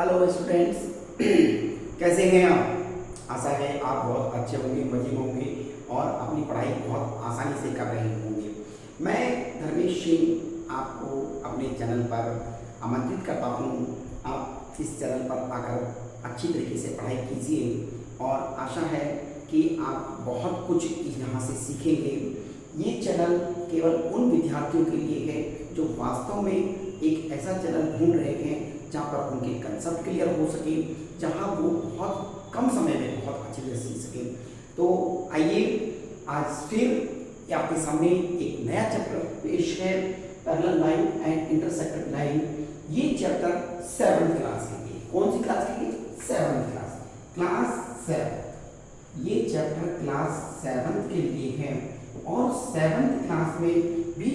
Hello students, कैसे हैं आप? आशा है आप बहुत अच्छे होंगे, मजे में होंगे और अपनी पढ़ाई बहुत आसानी से कर रहे होंगे। मैं धर्मेश सिंह आपको अपने चैनल पर आमंत्रित करता हूं। आप इस चैनल पर आकर अच्छी तरीके से पढ़ाई कीजिए और आशा है कि आप बहुत कुछ यहाँ से सीखेंगे। ये चैनल केवल उन विद्यार्थियों के लिए है जो वास्तव में एक ऐसा चैनल ढूंढ रहे हैं जहाँ पर उनके कंसेप्ट क्लियर हो सके, जहाँ वो बहुत कम समय में बहुत अच्छे से सीख सकें। तो आइए आज फिर आपके सामने एक नया चैप्टर पेश है, parallel line and intersected line. ये चैप्टर 7th क्लास के लिए। कौन सी क्लास के लिए? 7th class 7। ये चैप्टर क्लास 7th के लिए है और 7th क्लास में भी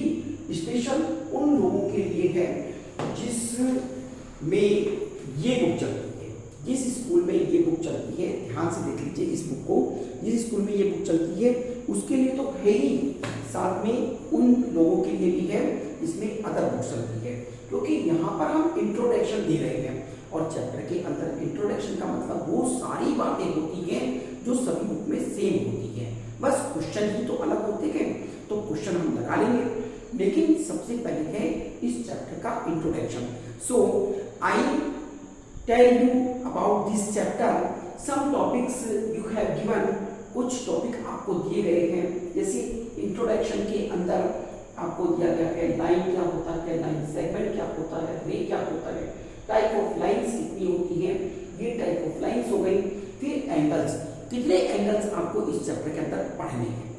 स्पेशल उन लोगों के लिए है जिसमें ये बुक चलती है, जिस स्कूल में ये बुक चलती है। ध्यान से देख लीजिए इस बुक को। जिस स्कूल में ये बुक चलती है उसके लिए तो है ही, साथ में उन लोगों के लिए भी है इसमें अदर बुक चलती है, क्योंकि यहाँ पर हम इंट्रोडक्शन दे रहे हैं और चैप्टर के अंदर इंट्रोडक्शन का मतलब वो सारी बातें होती हैं जो सभी बुक में सेम होती है, बस क्वेश्चन ही तो अलग होते हैं। तो क्वेश्चन हम लगा लेंगे, लेकिन सबसे पहले है इस चैप्टर का introduction. So I tell you about this chapter. Some topics you have given. कुछ टॉपिक आपको दिए गए हैं, जैसे इंट्रोडक्शन के अंदर आपको दिया गया है लाइन क्या होता है, लाइन सेगमेंट क्या होता है, रे क्या होता है, टाइप ऑफ लाइंस कितनी होती है, ये टाइप ऑफ लाइंस हो गई। फिर एंगल्स, कितने एंगल्स आपको इस चैप्टर के अंदर पढ़ने हैं।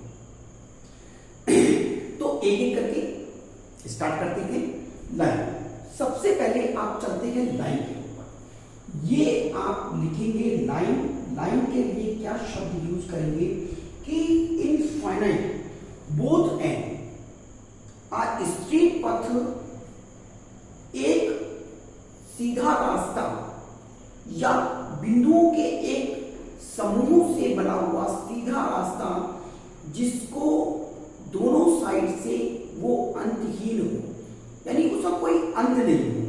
तो एक एक करके स्टार्ट करते हैं। लाइन, सबसे पहले आप चलते हैं लाइन के ऊपर। ये आप लिखेंगे लाइन। लाइन के लिए क्या शब्द यूज करेंगे कि infinite both end are straight path, एक सीधा रास्ता या बिंदुओं के एक समूह से बना हुआ सीधा रास्ता जिसको दोनों साइड से वो अंतहीन हो, यानी उसका कोई अंत नहीं हो।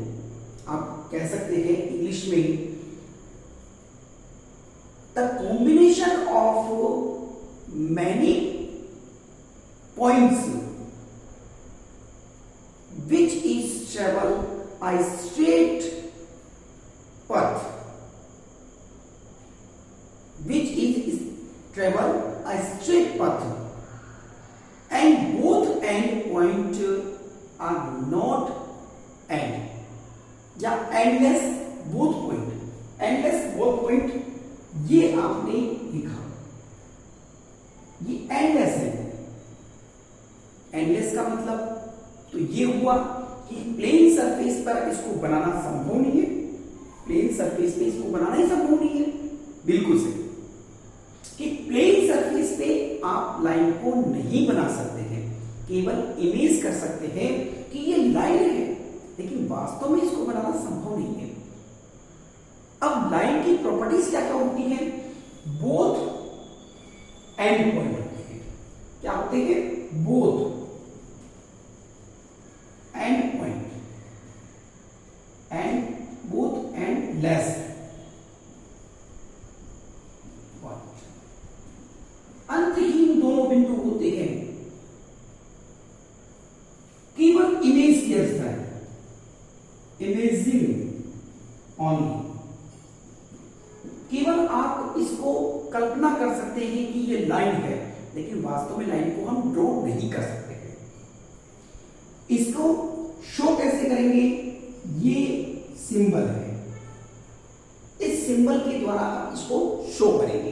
आप कह सकते हैं इंग्लिश में the combination of many points which is travel a straight path, which is travel a straight path and both end point are not end या endless both point। endless both point ये आपने लिखा, ये endless है। endless का मतलब तो ये हुआ कि प्लेन सरफेस पर इसको बनाना संभव नहीं है। प्लेन सरफेस पे इसको बनाना ही संभव नहीं है। बिल्कुल सही कि प्लेन सरफेस पे आप लाइन को नहीं बना सकते हैं, केवल इमेज कर सकते हैं कि ये लाइन है, लेकिन वास्तव में इसको बनाना संभव नहीं है। अब लाइन की प्रॉपर्टीज क्या क्या होती है? बोथ एंड पॉइंट होते हैं। क्या होते हैं? Both and point and both and less point, अंतहीन दोनों बिंदु होते हैं। केवल इमेज किया जाता है, इमेजिंग ओनली। केवल आप इसको कल्पना कर सकते हैं कि ये लाइन है, लेकिन वास्तव में लाइन को हम ड्रॉ नहीं कर सकते हैं। इसको शो कैसे करेंगे? ये सिंबल है, इस सिंबल के द्वारा आप इसको शो करेंगे।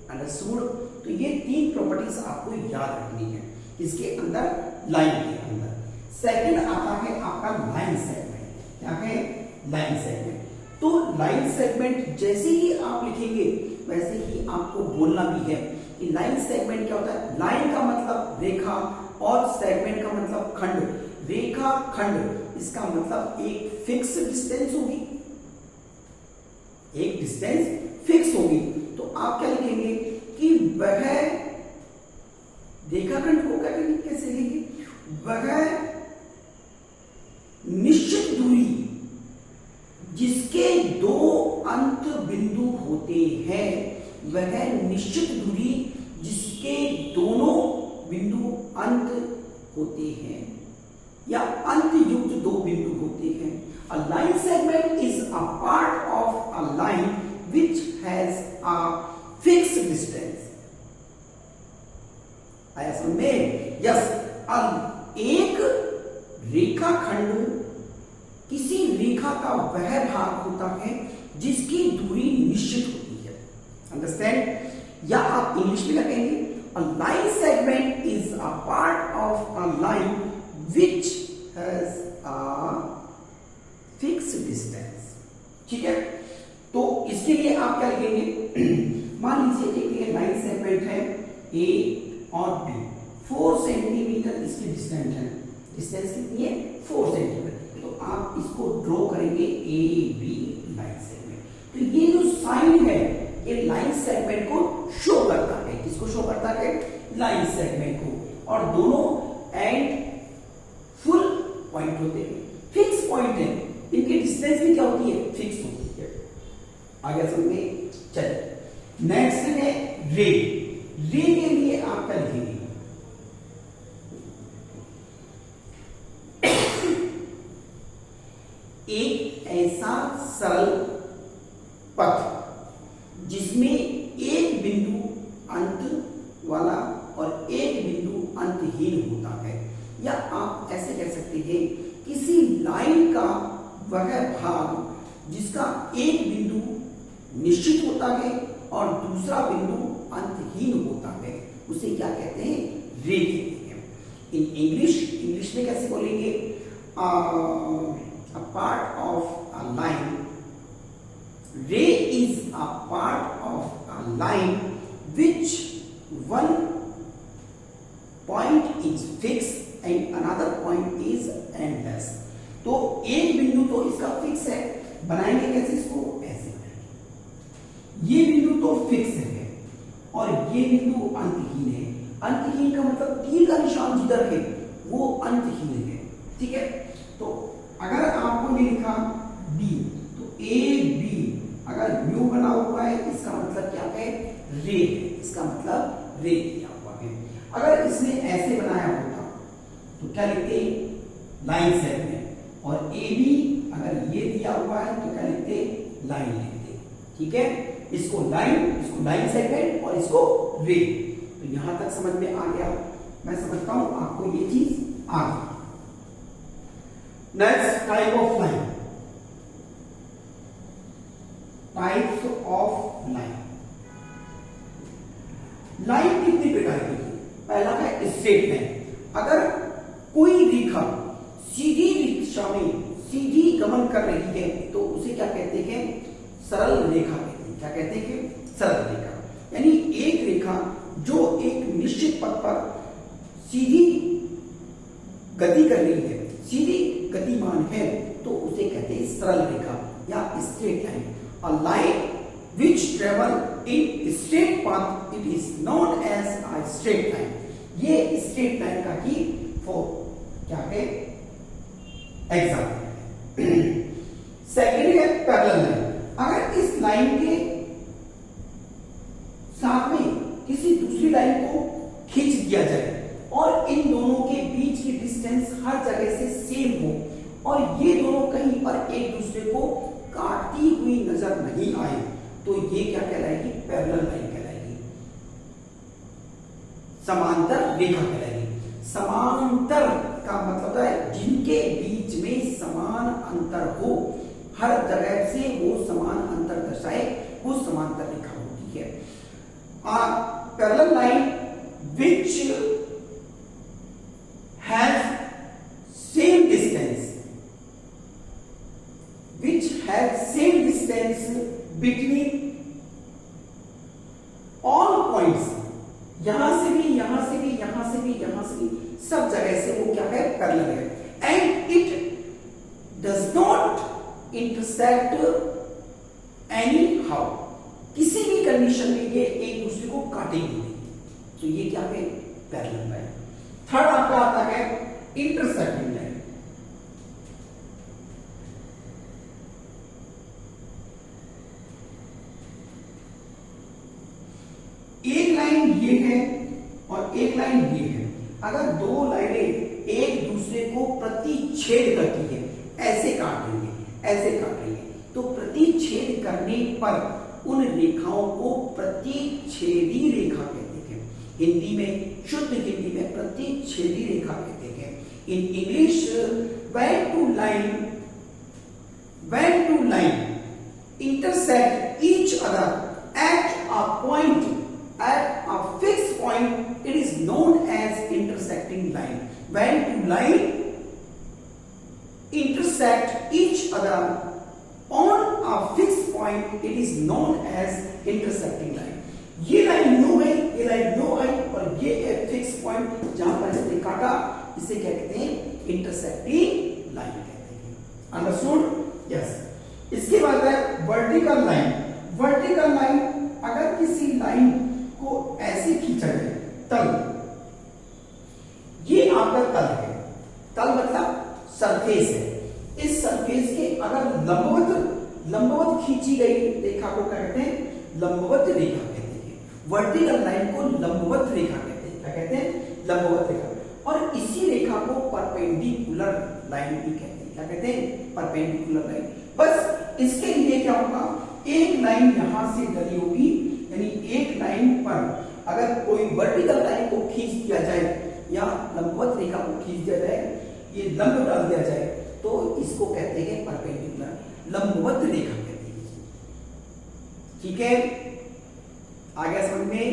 अंडरस्टूड? तो ये तीन प्रॉपर्टीज आपको याद रखनी है इसके अंदर, लाइन के अंदर। सेकंड आता है आपका लाइन सेगमेंट। क्या है? Line segment. तो लाइन सेगमेंट जैसे ही आप लिखेंगे वैसे ही आपको बोलना भी है कि लाइन सेगमेंट क्या होता है। लाइन का मतलब रेखा और सेगमेंट का मतलब खंड। रेखा खंड, इसका मतलब एक फिक्स डिस्टेंस होगी, एक डिस्टेंस फिक्स होगी। तो आप क्या लिखेंगे कि वह रेखाखंड को क्या करेंगे, कैसे लिखेंगे? वह निश्चित दूरी जिसके दो अंत बिंदु होते हैं वह निश्चित दूरी जिसके दोनों बिंदु अंत होते हैं या अंत युक्त दो बिंदु होते हैं। A line segment is a part of a line which has a fixed distance. आया समझ में? यस, अब एक रेखाखंड किसी रेखा का वह भाग होता है जिसकी दूरी निश्चित होती है। अंडरस्टैंड? या आप इंग्लिश में क्या कहेंगे? A line segment is a part of a line which has a fixed distance. ठीक है, तो इसके लिए आप क्या लिखेंगे? मान लीजिए एक ये लाइन सेगमेंट है ए और बी, 4 सेंटीमीटर इसकी डिस्टेंस है। डिस्टेंस कितनी है? 4 सेंटीमीटर। तो आप इसको ड्रॉ करेंगे ए बी लाइन सेगमेंट। तो ये जो साइन है ये लाइन सेगमेंट को शो करता है। किसको शो करता है? लाइन सेगमेंट को। और दोनों एंड फुल पॉइंट होते हैं, फिक्स पॉइंट है, इनकी डिस्टेंस भी क्या होती है? फिक्स होती है। आगे समझ में? चलिए नेक्स्ट है रे। रे के लिए आप क्या लिखेंगे? एक ऐसा सरल पथ जिसमें एक बिंदु अंत वाला और एक बिंदु अंतहीन होता है, या आप ऐसे कह सकते हैं किसी लाइन का वह भाग जिसका एक बिंदु निश्चित होता है और दूसरा बिंदु अंतहीन होता है, उसे क्या कहते हैं? रे कहते हैं। इन इंग्लिश में कैसे बोलेंगे? a part of a line. Ray is a part of a line which one point is fixed and another point is endless. तो एक बिंदु तो इसका फिक्स है, बनाएंगे कैसे इसको? ऐसे बनाएंगे। ये बिंदु तो फिक्स है और ये बिंदु अंतहीन है। अंतहीन का मतलब तीर का निशान जिधर है वो अंतहीन है। ठीक है, तो अगर आपको ये लिखा बी तो ए बी अगर म्यू बना हुआ है इसका मतलब क्या है? रे। इसका मतलब रे दिया हुआ है। अगर इसने ऐसे बनाया होता तो क्या लिखते? Line segment. और ए बी अगर ये दिया हुआ है तो क्या लिखते? लाइन लिखते। ठीक है, इसको लाइन सेगमेंट और इसको रे। तो यहां तक समझ में आ गया? मैं समझता हूं आपको ये चीज आ गई। Next type of line. Types of line. Line कितनी प्रकार की थी? पहला है स्ट्रेट लाइन। अगर कोई रेखा सीधी दिशा में सीधी गमन कर रही है तो उसे क्या कहते हैं? सरल रेखा कहते हैं। क्या कहते हैं? सरल रेखा। यानी एक रेखा जो एक निश्चित पथ पर सीधी गति कर रही है, सीधी गतिमान है, तो उसे कहते हैं सरल रेखा या straight line. A line which travel in straight path, it is known as a straight line. ये स्ट्रेट लाइन का ही क्या है? एग्जाम्पल। सेकेंड है पैरेलल लाइन। अगर इस लाइन के साथ में किसी दूसरी लाइन को खींच दिया जाए और इन दोनों के बीच की डिस्टेंस हर जगह से सेम हो और ये दोनों कहीं पर एक दूसरे को काटती हुई नजर नहीं आए तो ये क्या कहलाएगी? पैरेलल लाइन कहलाएगी, समांतर रेखा कहलाएगी। समांतर का मतलब है जिनके बीच में समान अंतर हो, हर जगह से वो समान अंतर दर्शाए, वो समांतर रेखा होती है। Parallel line which has same distance between all points, यहां से भी, यहां से भी, यहां से भी, यहां से भी, सब जगह से वो क्या है? पैरेलल है। And it does not intersect any how, किसी भी कंडीशन में ये एक दूसरे को काटेंगे नहीं, तो ये क्या है? Parallel line. थर्ड आपका आता है इंटरसेक्टिंग लाइन। ये है और एक लाइन ये है, अगर दो लाइनें एक दूसरे को प्रतिच्छेद करती है, ऐसे काट रही है, ऐसे काट रही है, तो प्रतिच्छेद करने पर उन रेखाओं को प्रतिच्छेदी रेखा कहते हैं। हिंदी में, शुद्ध हिंदी में प्रतिच्छेदी रेखा कहते हैं। In English when two line intersect each other at a fixed point, it is known as intersecting line. When two line intersect each other on a fixed point, it is known as intersecting line. ये line no है, ये line no आई, और ये एक fix point जहां पर इसने काटा, इसे क्या कहते हैं? इंटरसेक्टिंग लाइन कहते हैं। अंडरस्टूड? यस। इसके बाद है वर्टिकल लाइन। वर्टिकल लाइन, अगर किसी लाइन को ऐसे खींचा जाए, तल, ये आपका तल है, तल मतलब सरफेस है। इस सरफेस के अगर लंबवत खींची गई रेखा को क्या कहते हैं? लंबवत रेखा कहते हैं। वर्टिकल लाइन को लंबवत रेखा कहते हैं। क्या कहते हैं? लंबवत रेखा। और इसी रेखा को परपेंडिकुलर लाइन भी कहते हैं। क्या कहते हैं? Perpendicular line. बस इसके लिए क्या होगा? एक लाइन यहां से डली होगी, यानी एक लाइन पर अगर कोई वर्टिकल लाइन को खींच दिया जाए या लंबवत रेखा को खींच दिया जाए, ये लंब डाल दिया जाए, तो इसको कहते हैं परपेंडिकुलर, लंबवत रेखा कहते हैं। ठीक है, आगे समझ में।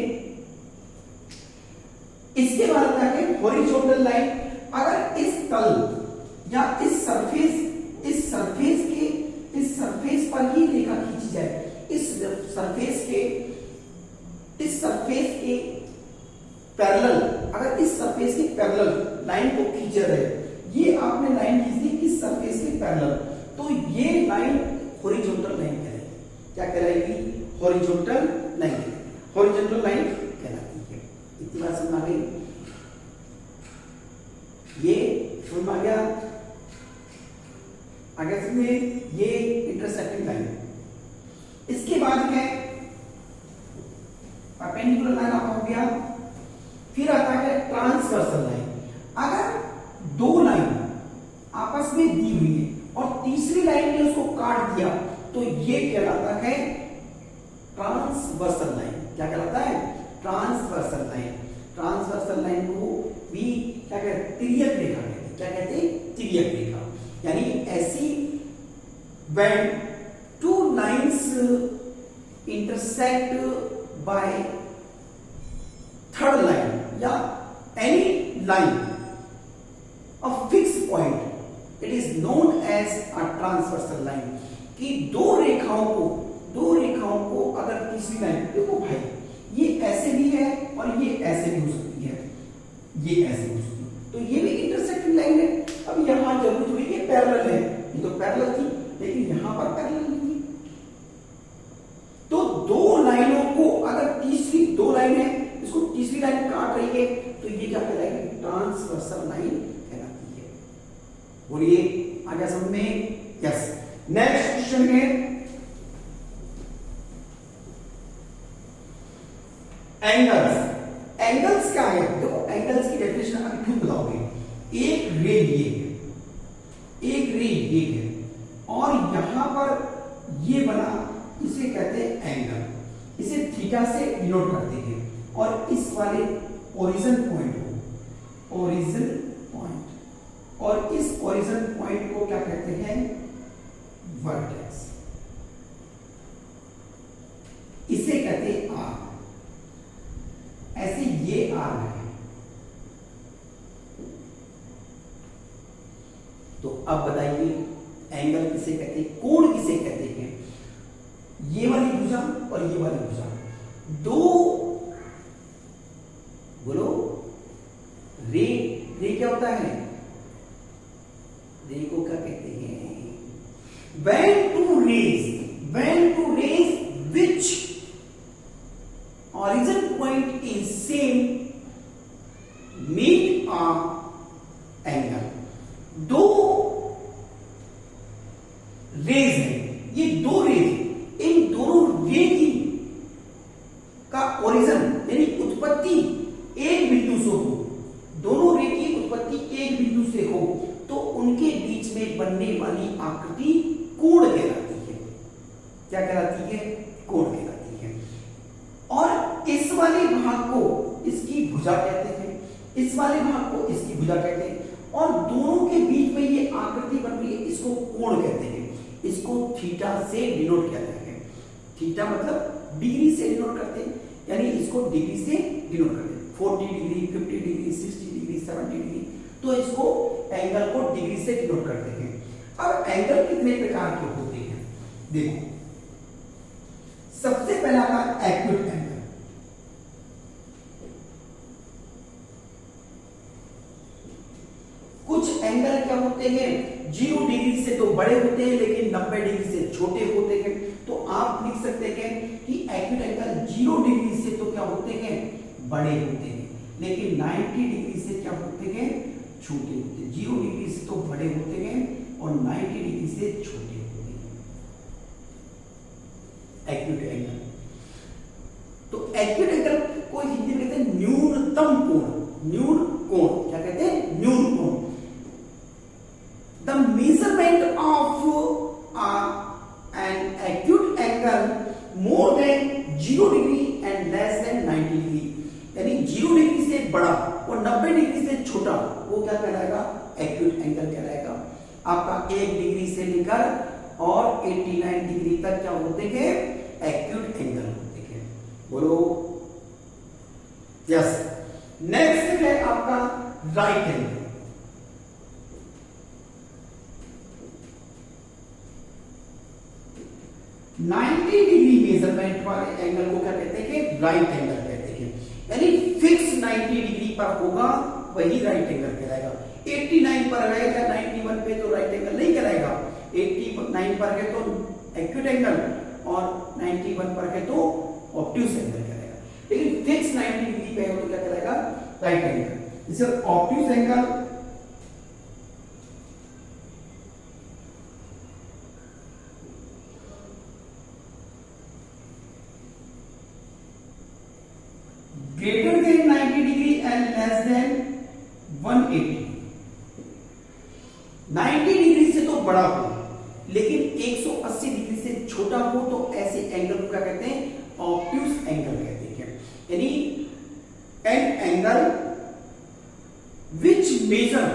इसके बाद क्या है? Horizontal line. अगर इस तल या इस सरफेस पर ही रेखा खींची जाए, इस सरफेस के पैरेलल, अगर इस सरफेस के पैरेलल लाइन को खींचा जाए, ये आपने लाइन खींच दी इस सरफेस के पैरेलल, तो ये लाइन हॉरिजॉन्टल लाइन कहलाएगी। क्या कहलाएगी? Horizontal line. हॉरिजॉन्टल लाइन कहलाती है। इतनी बात समझ आ गई? ये समझ आ गया? आगे में ये इंटरसेक्टिंग लाइन। इसके बाद है परपेंडिकुलर लाइन, आपका हो गया। फिर आता है ट्रांसवर्सल लाइन। अगर दो लाइन आपस में दी हुई है और तीसरी लाइन ने उसको काट दिया, तो ये कहलाता है ट्रांसवर्सल लाइन। क्या कहलाता है? Transversal line. ट्रांसवर्सल लाइन को भी क्या कहते हैं? तिर्यक रेखा कहते हैं। क्या कहते हैं? तिर्यक रेखा। यानी ऐसी when two lines intersect by third line या any line of fixed point, it is known as a transversal line। कि दो रेखाओं को अगर तीसरी लाइन, देखो भाई, ये ऐसे भी है और ये ऐसे भी हो सकती है, ये ऐसे हो सकती है, तो ये भी इंटरसेक्टिंग लाइन है। अब यहां जरूरी थोड़ी ये पैरेलल है, ये तो पैरेलल थी, लेकिन यहां पर पैरेलल नहीं है। तो दो लाइनों को अगर दो लाइन है, इसको तीसरी लाइन काट रही है, तो ये क्या कहलाएगी? ट्रांसवर्सल लाइन कहलाती है। बोलिए, आ गया समझ में? यस। नेक्स्ट क्वेश्चन है एंगल्स। एंगल्स क्या है? देखो, एंगल्स की डेफिनेशन अभी खुद बताओगे। एक रे ये है, एक रे ये है, और यहां पर ये बना, इसे कहते हैं एंगल। इसे थीटा से डिनोट करते हैं। और इस वाले ओरिजिन पॉइंट को, ओरिजिन पॉइंट, और इस ओरिजिन पॉइंट को क्या कहते हैं? वर्टेक्स। इसे कहते हैं आर्क। ऐसे ये आर्क है। तो अब बताइए, एंगल किसे कहते हैं? कोण किसे कहते हैं? ये वाली भुजा और ये वाली भुजा, दो, बोलो, रे क्या होता है? रे को क्या कहते हैं? when two rays which origin point is same meet a angle। दो रेज है, ये दो रेज, इन दोनों रे की का ओरिजिन यानी उत्पत्ति आकृति कोण कहलाती है। क्या कहलाती है? कोण कहलाती है। और इस वाले भाग को इसकी भुजा कहते हैं, इस वाले भाग को इसकी भुजा कहते हैं, और दोनों के बीच में ये आकृति बन रही है, इसको कोण कहते हैं। इसको थीटा से डिनोट करते हैं। थीटा मतलब डिग्री से डिनोट करते हैं, यानी इसको डिग्री से डिनोट करते हैं। 40 डिग्री, 50 डिग्री, 60 डिग्री, 70 डिग्री, तो इसको एंगल को डिग्री से डिनोट करते हैं। अब एंगल कितने प्रकार के होते हैं? देखो, सबसे पहला था एक्यूट एंगल। कुछ एंगल क्या होते हैं? 0 डिग्री से तो बड़े होते हैं लेकिन 90 डिग्री से छोटे होते हैं। तो आप लिख सकते हैं कि एक्यूट एंगल 0 डिग्री से तो क्या होते हैं? बड़े होते हैं, लेकिन 90 डिग्री से क्या होते हैं? छोटे होते हैं। 0 डिग्री से तो बड़े होते हैं और 90 डिग्री से छोटे होते हैं एक्यूट एंगल। तो एक्यूट एंगल को हिंदी में कहते हैं न्यूनतम कोण। न्यून कोण क्या कहते हैं? न्यून कोण। The measurement of an acute angle more than 0 degree and less than 90 degree, यानी 0 डिग्री से बड़ा और 90 डिग्री से छोटा, वो क्या कहलाएगा? एक्यूट एंगल कहलाएगा। आपका 1 डिग्री से लेकर और 89 डिग्री तक क्या होते हैं? एक्यूट एंगल होते हैं। बोलो यस। नेक्स्ट है आपका right angle. Ninety degree measurement वाले एंगल को क्या कहते हैं? राइट एंगल कहते हैं। यानी फिक्स 90 डिग्री पर होगा वही राइट एंगल कहलाएगा। 89 पर रहेगा 91 पे तो राइट एंगल नहीं कहलाएगा। 89 पर है तो एक्यूट एंगल और 91 पर है तो ऑब्ट्यूस एंगल कहलाएगा। लेकिन फिक्स 90 डिग्री पे है तो क्या कहलाएगा? Right angle. जैसे obtuse angle greater than 90 degree and less than 180। 90 degree से तो बड़ा हो लेकिन 180 डिग्री से छोटा हो तो ऐसे एंगल को क्या कहते हैं? ऑब्ट्यूस एंगल कहते हैं। यानी an angle which measure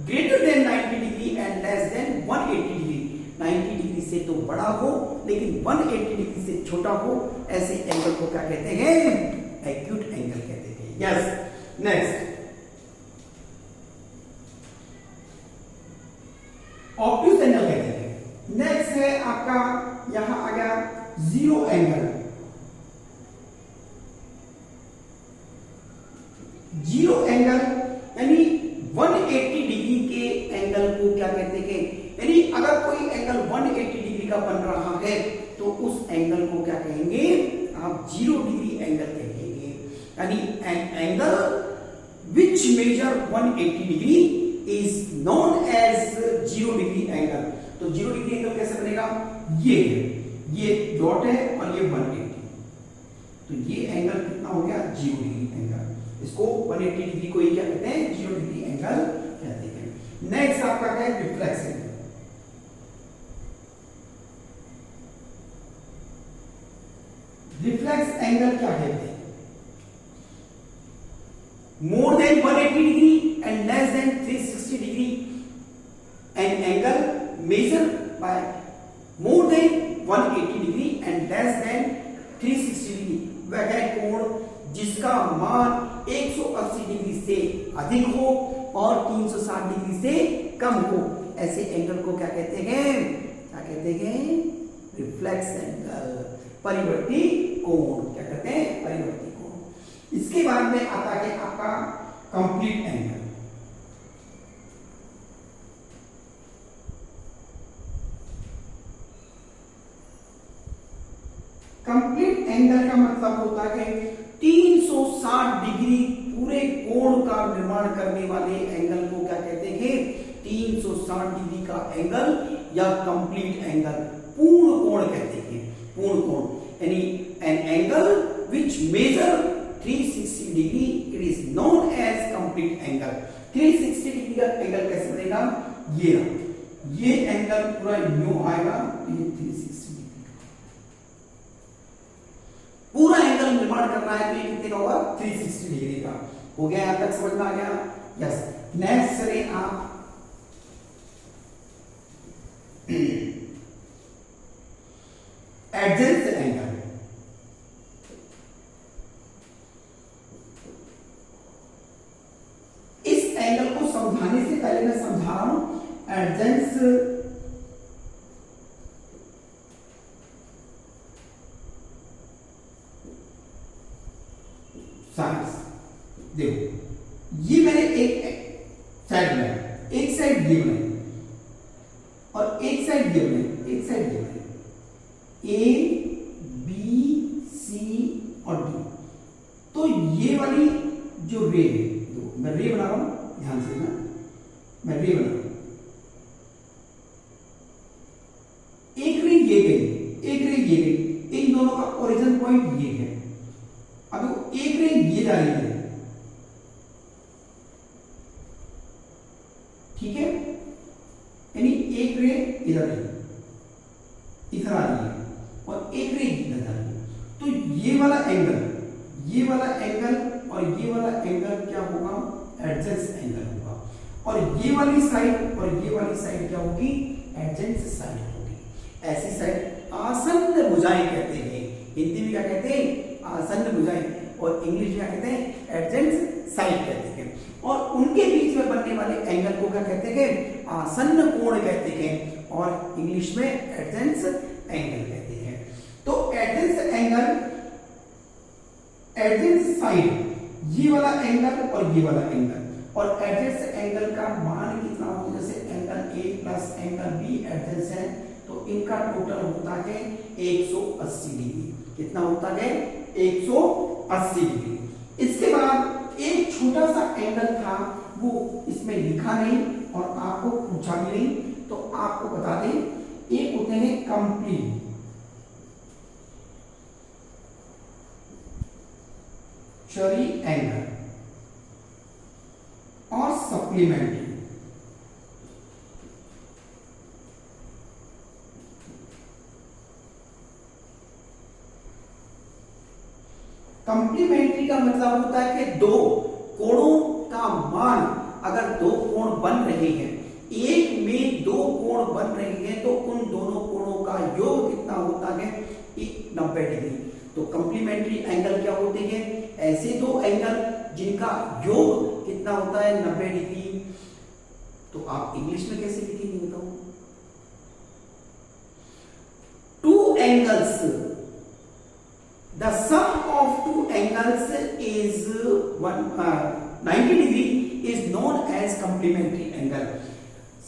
greater than 90 degree and less than 180 degree. 90 degree से तो बड़ा हो लेकिन 180 डिग्री से छोटा हो, ऐसे एंगल को क्या कहते हैं? एक्यूट एंगल कहते हैं। यस। नेक्स्ट ऑब्ट्यूस एंगल कहते हैं। नेक्स्ट है आपका, यहां आ गया जीरो एंगल। जीरो एंगल यानी 180 डिग्री के एंगल को क्या कहते हैं? यानी अगर कोई एंगल 180 डिग्री का बन रहा है तो उस एंगल को क्या कहेंगे? आप 0 डिग्री एंगल कहेंगे। यानी an angle which measure 180 degree is known as 0 degree angle. तो 0 डिग्री एंगल कैसे बनेगा? ये डॉट है और ये 180, तो ये एंगल कितना हो गया? 0 डिग्री एंगल। इसको 180 डिग्री को ही क्या कहते हैं? 0 डिग्री एंगल कहते हैं। नेक्स्ट आपका क्या है? Reflex angle. रिफ्लेक्स एंगल क्या कहते हैं? more than 180 degree and less than 360 degree, an angle measured by more than 180 degree and less than 360 degree, वह है कोण जिसका मान 180 डिग्री से अधिक हो और 360 डिग्री से कम हो। ऐसे एंगल को क्या कहते हैं? क्या कहते हैं? रिफ्लेक्स एंगल, परिवर्ती कोण। क्या कहते हैं? परिवर्ती कोण। इसके बाद में आता है आपका कंप्लीट एंगल। कंप्लीट एंगल का मतलब होता है 360 डिग्री पूरे कोण का निर्माण करने वाले एंगल को क्या कहते हैं? 360 डिग्री का एंगल या कंप्लीट एंगल, पूर्ण कोण कहते हैं। पूर्ण कोण यानी an angle which measure 360 degree, it is known as complete angle. 360 degree का एंगल कैसे बनेगा? ये ये एंगल पूरा यूं आएगा तो ये 360 डिग्री, पूरा एंगल निर्माण करना है तो ये कितने का होगा 360 डिग्री का। हो गया, यहां तक समझ में आ गया? यस। नेक्स्ट करें आप एडजेंट एंगल। इस एंगल को समझाने से पहले मैं समझा रहा हूं एडजेंट साइड्स। देखो ये मैंने एक साइड बनाया, एक साइड ये बनाई और एक साइड ये बनाई, एक साइड ये बनाई, ए बी सी और डी। तो ये वाली जो रे है, देखो मैं रे बना रहा हूं, ध्यान से ना, मैं रे बना रहा हूं, एक रे ये गई, एक रे ये गई, इन दोनों का ओरिजिन पॉइंट ये है। अब एक रे ये जा रही है, ठीक है, यानी एक रे इधर आ रही है और एक रे इधर जा रही है। तो ये वाला एंगल और ये वाला एंगल क्या होगा? एडजेंट एंगल होगा। और ये वाली साइड और ये वाली साइड क्या होगी? एडजेंट साइड होगी। ऐसी साइड आसन्न भुजाएं कहते हैं। हिंदी में क्या कहते हैं? आसन्न भुजाएं। और इंग्लिश में क्या कहते हैं? एडजेंट साइड कहते हैं। और उनके बीच में बनने वाले एंगल को क्या कहते हैं? आसन्न कोण कहते हैं और इंग्लिश में एडजेंट एंगल कहते हैं। तो एडजेंट एंगल, एडजेंट साइड, ये वाला एंगल और ये वाला एंगल, और एडजेंट एंगल का मान कितना होगा? जैसे angle A plus angle B adjacent है तो इनका टोटल होता है 180 डिग्री। कितना होता है? 180 डिग्री। इसके बाद एक छोटा सा एंगल था, वो इसमें लिखा नहीं और आपको पूछा भी नहीं, तो आपको बता दें, एक होते हैं कंप्लीट चरी एंगल और सप्लीमेंट्री। कंप्लीमेंट्री का मतलब होता है कि दो कोणों का मान, अगर दो कोण बन रहे हैं, एक में दो कोण बन रहे हैं, तो उन दोनों कोणों का योग कितना होता है? 90 डिग्री। तो कंप्लीमेंट्री एंगल क्या होते हैं? ऐसे दो एंगल जिनका योग कितना होता है? 90 डिग्री। तो आप इंग्लिश में कैसे लिखेंगे बताओ? Two angles, the sum of two angles is 90 degree is known as complementary angle.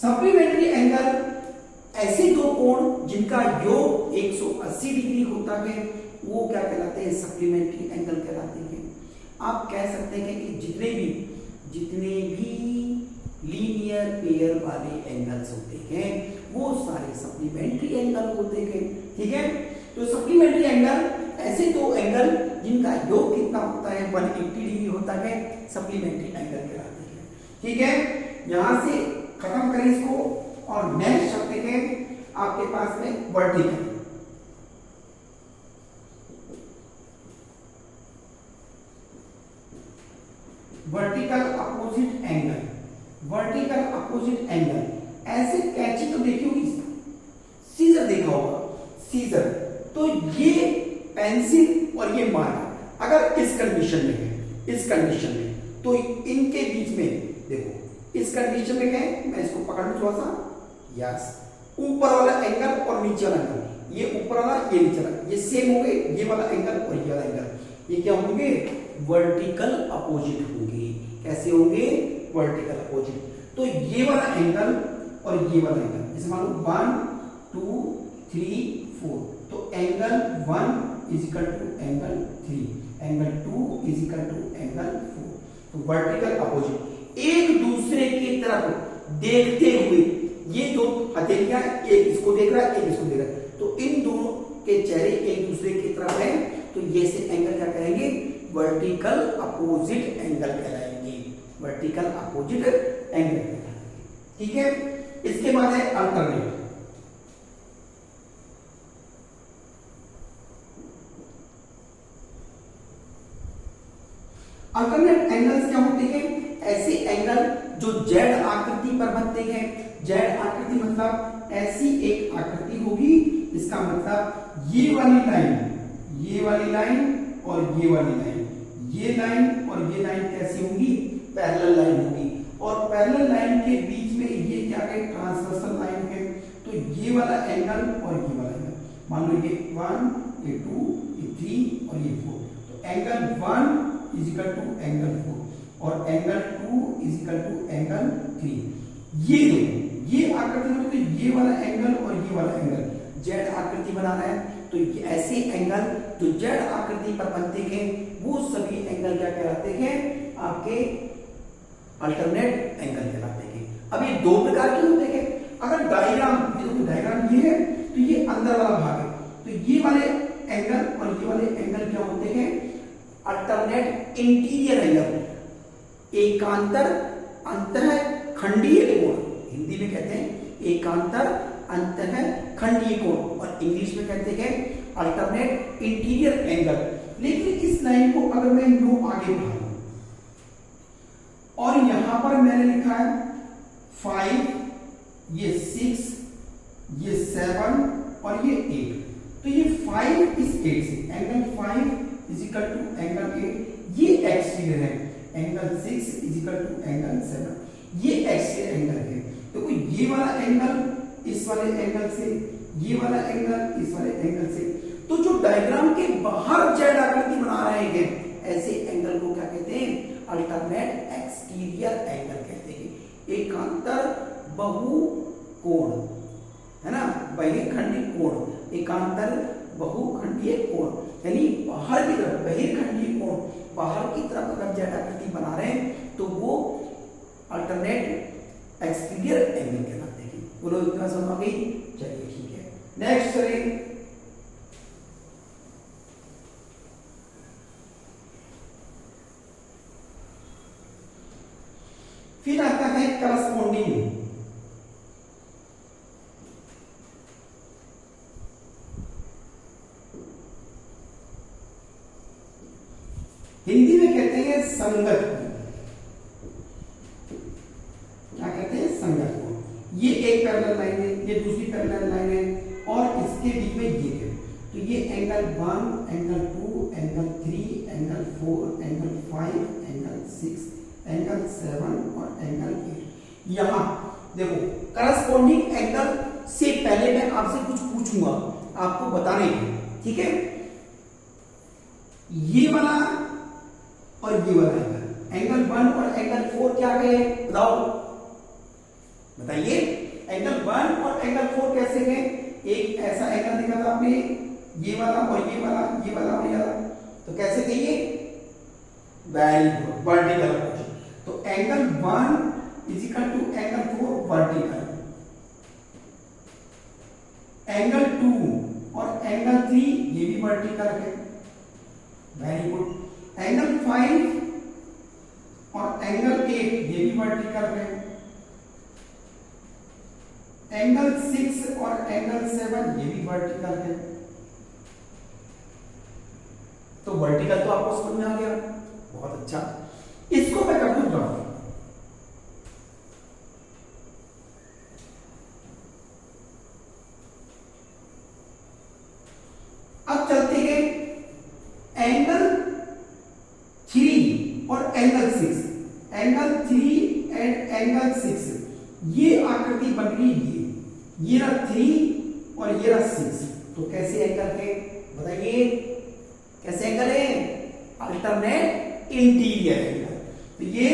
Supplementary angle ऐसे दो कोण जिनका योग 180 डिग्री होता है, वो क्या कहलाते हैं? सप्लीमेंट्री एंगल कहलाते हैं। आप कह सकते हैं कि जितने भी लीनियर पेयर वाले एंगल्स होते हैं वो सारे सप्लीमेंट्री एंगल होते हैं। ठीक है, तो सप्लीमेंट्री एंगल ऐसे दो एंगल जिनका योग कितना होता है? 180 डिग्री होता है, सप्लीमेंट्री एंगल कहलाते हैं। ठीक है, यहां से खत्म करें इसको और नेक्स्ट शब्द है आपके पास में vertical. Vertical opposite angle, vertical opposite angle. ऐसे कैंची तो देखी होगी, सीजर देखा होगा, सीजर। तो ये पेंसिल और ये मार्कर अगर इस कंडीशन में है, इस कंडीशन में, तो इनके बीच में देखो, इस कंडीशन में है, मैं इसको पकड़ लूं थोड़ा सा, यस, ऊपर वाला एंगल और नीचे वाला एंगल, ये ऊपर वाला ये नीचे वाला, ये सेम हो गए, ये वाला एंगल और ये वाला एंगल, ये क्या होंगे? वर्टिकल अपोजिट होंगे। कैसे होंगे? Vertical opposite. तो ये वाला एंगल और ये वाला एंगल, जैसे मान लो 1 2 3 4, तो angle 1 is equal to angle 3, angle 2 is equal to angle 4। तो वर्टिकल अपोजिट एक दूसरे की तरफ देखते हुए, ये दो हथेलियां, एक इसको देख रहा है, एक इसको देख रहा है, तो इन दोनों के चेहरे एक दूसरे की तरफ है, तो ये से एंगल क्या कहेंगे? वर्टिकल अपोजिट एंगल कहलाएंगे। वर्टिकल अपोजिट एंगल कहलाएंगे। ठीक है, इसके बाद है अल्टरनेट। अल्टरनेट एंगल्स क्या होते हैं? ऐसे एंगल जो जेड आकृति पर बनते हैं। जेड आकृति मतलब ऐसी एक आकृति होगी, इसका मतलब ये वाली लाइन और ये वाली लाइन, ये लाइन और ये लाइन कैसी होंगी? पैरेलल लाइन होगी। और पैरेलल लाइन के बीच में ये क्या है? ट्रांसवर्सल लाइन है। तो ये वाला एंगल और ये वाला एंगल, मान लो ये 1, ये 2, ये 3 और ये 4, तो angle 1 is equal to angle 4 और angle 2 is equal to angle 3। ये दो ये आकृति में, तो ये वाला एंगल और ये वाला एंगल जेड आकृति बनाना है। तो ये ऐसे एंगल जो जेड आकृति पर बनते हैं वो सभी एंगल क्या कहलाते हैं? आपके अल्टरनेट एंगल कहलाते हैं। अब ये दो प्रकार के होते हैं। अगर डायग्राम ये है तो ये अंदर वाला भाग है, तो ये वाले एंगल और ये वाले एंगल क्या होते हैं? अल्टरनेट इंटीरियर एंगल, एकांतर अंतः खंडीय कोण, हिंदी में कहते हैं एकांतर अंतः खंडीय कोण और इंग्लिश में कहते हैं अल्टरनेट इंटीरियर एंगल। लेकिन इस लाइन को अगर मैं यूं आगे बढ़ाऊं और यहां पर मैंने लिखा है 5, ये 6, ये 7 और ये 8, तो ये 5 इस 8 से angle 5 is equal to angle 8, ये एक्सटीरियर है। Angle 6 is equal to angle 7, ये एक्सटीरियर एंगल है। तो ये वाला एंगल इस वाले एंगल से, ये वाला एंगल इस वाले एंगल से, तो जो डायग्राम के बाहर जेड आकृति बना रहे हैं ऐसे एंगल को क्या कहते हैं? अल्टरनेट एक्सटीरियर एंगल कहते हैं। एकांतर बहुकोण है ना, बहिर्खंडीय कोण, एकांतर बहुखंडीय कोण, यानी बाहर की तरफ बहिर्खंडीय कोण, बाहर की तरफ अगर जेड आकृति बना रहे हैं तो वो अल्टरनेट एक्सटीरियर एंगल कहलाते हैं। बोलो इतना समझ आ गई? चलिए ठीक है, नेक्स्ट करें। फिर आता है करस्पॉन्डिंग। हिंदी में कहते हैं संगत कोण। क्या कहते हैं? संगत कोण। ये एक पैरेलल लाइन है, ये दूसरी पैरेलल लाइन है और इसके बीच में ये है, तो ये angle 1, angle 2, angle 3, angle 4, angle 5, angle 6, angle 7 और एंगल 8। यहां देखो करस्पॉन्डिंग एंगल से पहले मैं आपसे कुछ पूछूंगा आपको बताने के, ठीक है? ये वाला और ये वाला एंगल 1 और एंगल 4 क्या है? बताओ, बताइए। एंगल 1 और एंगल 4 कैसे हैं? एक ऐसा एंगल देखा था आपने, ये वाला और ये वाला, ये वाला और ये वाला, तो कैसे थे ये? Very good, vertical. तो angle 1 is equal to angle 4 vertical, angle 2 और एंगल 3 ये भी वर्टिकल है। Very good. एंगल 5 और एंगल 8 ये भी वर्टिकल है। एंगल 6 और एंगल 7 ये भी वर्टिकल है। तो वर्टिकल तो आपको समझ में आ गया, बहुत अच्छा। इसको मैं कर दूं ड्रॉ। अब चलते हैं एंगल 3 और एंगल 6। एंगल 3 एंड एंगल 6 ये आकृति बन रही है, ये रहा 3 और ये रहा 6, तो कैसे एंगल है? बताइए कैसे एंगल है? Alternate interior angle. तो ये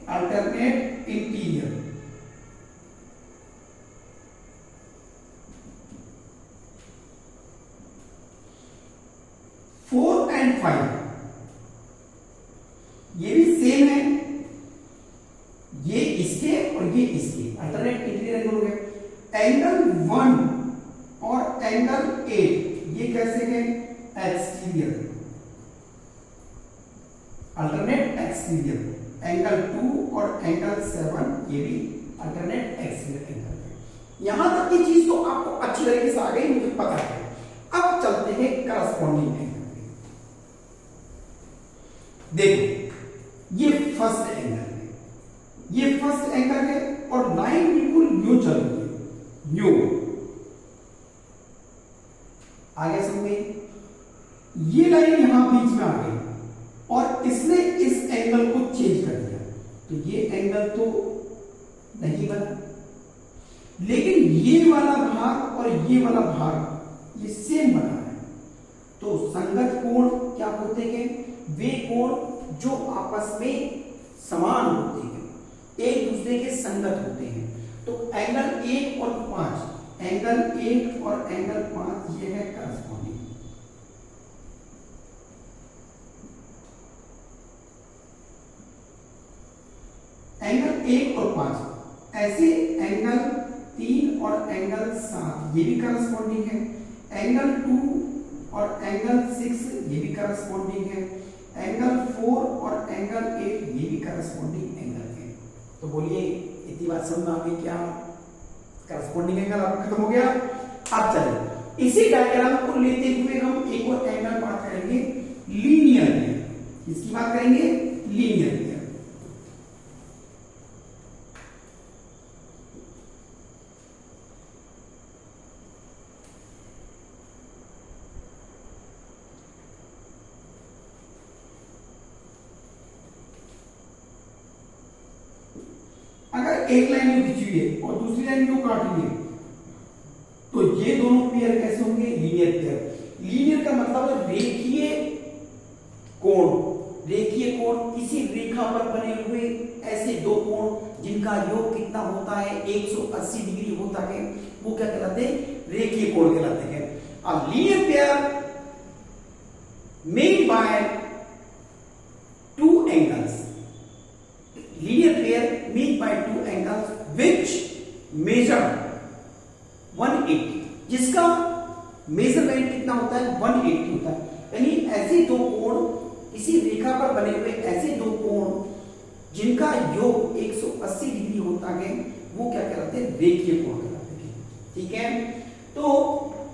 अल्टरनेट इंटीरियर, फोर एंड 5 ये भी सेम है, ये इसके और ये इसके, अल्टरनेट इंटीरियर एंगल हो गए। एंगल 1 और एंगल 8 ये कैसे है? Exterior, alternate exterior. एंगल 2 और एंगल 7 ये भी अल्टरनेट एक्सियल एंगल पे। यहां तक की चीज तो आपको अच्छी तरीके से आ गई, मुझे पता है। अब चलते हैं करस्पॉन्डिंग एंगल पे। देखो ये फर्स्ट एंगल है, ये फर्स्ट एंगल है और लाइन बिल्कुल न्यू चल रही है, न्यू आगे समझे। ये लाइन यहां बीच में आ गई और इसने इस एंगल को चेंज कर दिया, तो ये एंगल तो नहीं बना, लेकिन ये वाला भाग और ये वाला भाग ये सेम बना है। तो संगत कोण क्या होते हैं? वे कोण जो आपस में समान होते हैं, एक दूसरे के संगत होते हैं। तो एंगल 1 और 5, एंगल 1 और एंगल 5 ये है करस्पॉन्डिंग। एंगल 1 और 5, ऐसे एंगल 3 और एंगल 7 ये भी करस्पॉन्डिंग है। एंगल 2 और एंगल 6 ये भी करस्पॉन्डिंग है। एंगल 4 और एंगल 8 ये भी करस्पॉन्डिंग एंगल है। तो बोलिए इतनी बात समझ में आ गई क्या? करस्पॉन्डिंग एंगल आपका खत्म हो गया। अब चलिए इसी डायग्राम को लेते हुए हम एक और एंगल बात करेंगे, लीनियर पेयर। इसकी बात करेंगे लीनियर पेयर। अगर एक लाइन में खींची हुई है और दूसरी लाइन को काट ली है, तो ये दोनों पेयर कैसे होंगे? Linear pair. लीनियर का मतलब रेखीय कोण। रेखीय कोण किसी रेखा पर बने हुए ऐसे दो कोण जिनका योग कितना होता है? 180 डिग्री होता है, वो क्या कहलाते हैं? रेखीय कोण कहलाते हैं। अब linear pair made by two angles, linear pair made by two angles which measure 180, जिसका मेजरमेंट कितना होता है? 180 होता है। यानी ऐसे दो कोण, किसी रेखा पर बने हुए ऐसे दो कोण जिनका योग 180 डिग्री होता है, वो क्या कहलाते हैं? रेखीय कोण कहलाते हैं। ठीक है, तो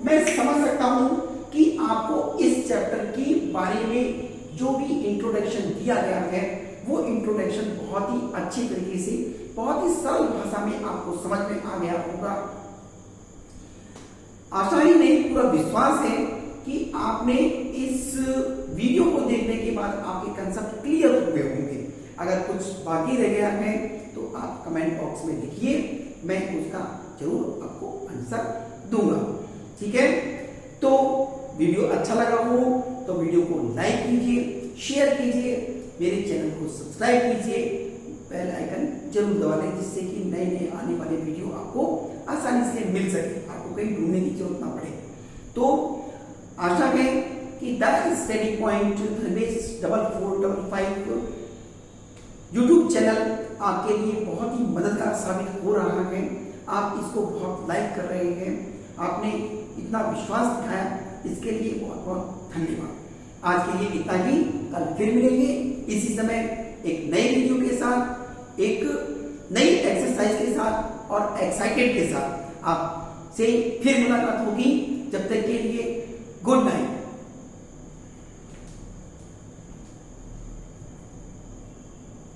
मैं समझ सकता हूं कि आपको इस चैप्टर के बारे में जो भी इंट्रोडक्शन दिया गया है, वो इंट्रोडक्शन बहुत ही अच्छी तरीके से, बहुत ही सरल भाषा में आपको समझ में आ गया होगा। आशा ही नहीं, पूरा विश्वास है कि आपने इस वीडियो को देखने के बाद आपके कंसेप्ट क्लियर हुए होंगे। अगर कुछ बाकी रह गया है तो आप कमेंट बॉक्स में लिखिए, मैं उसका जरूर आपको आंसर दूंगा। ठीक है, तो वीडियो अच्छा लगा हो तो वीडियो को लाइक कीजिए, शेयर कीजिए, मेरे चैनल को सब्सक्राइब कीजिए, बेल आइकन जरूर दबा लें, जिससे कि नए नए आने वाले वीडियो आपको आसानी से मिल सके, आपको कहीं ढूंढने की जरूरत ना पड़े। तो आशा है कि the study point Dharmesh 4455 YouTube channel आपके लिए बहुत ही मददगार साबित हो रहा है। आप इसको बहुत लाइक कर रहे हैं, आपने इतना विश्वास दिखाया, इसके लिए बहुत बहुत धन्यवाद। आज के लिए इतना ही, कल फिर मिलेंगे इसी समय एक नई वीडियो के साथ, एक नई एक्सरसाइज के साथ और एक्साइटेड के साथ आपसे फिर मुलाकात होगी। जब तक के लिए गुड नाइट।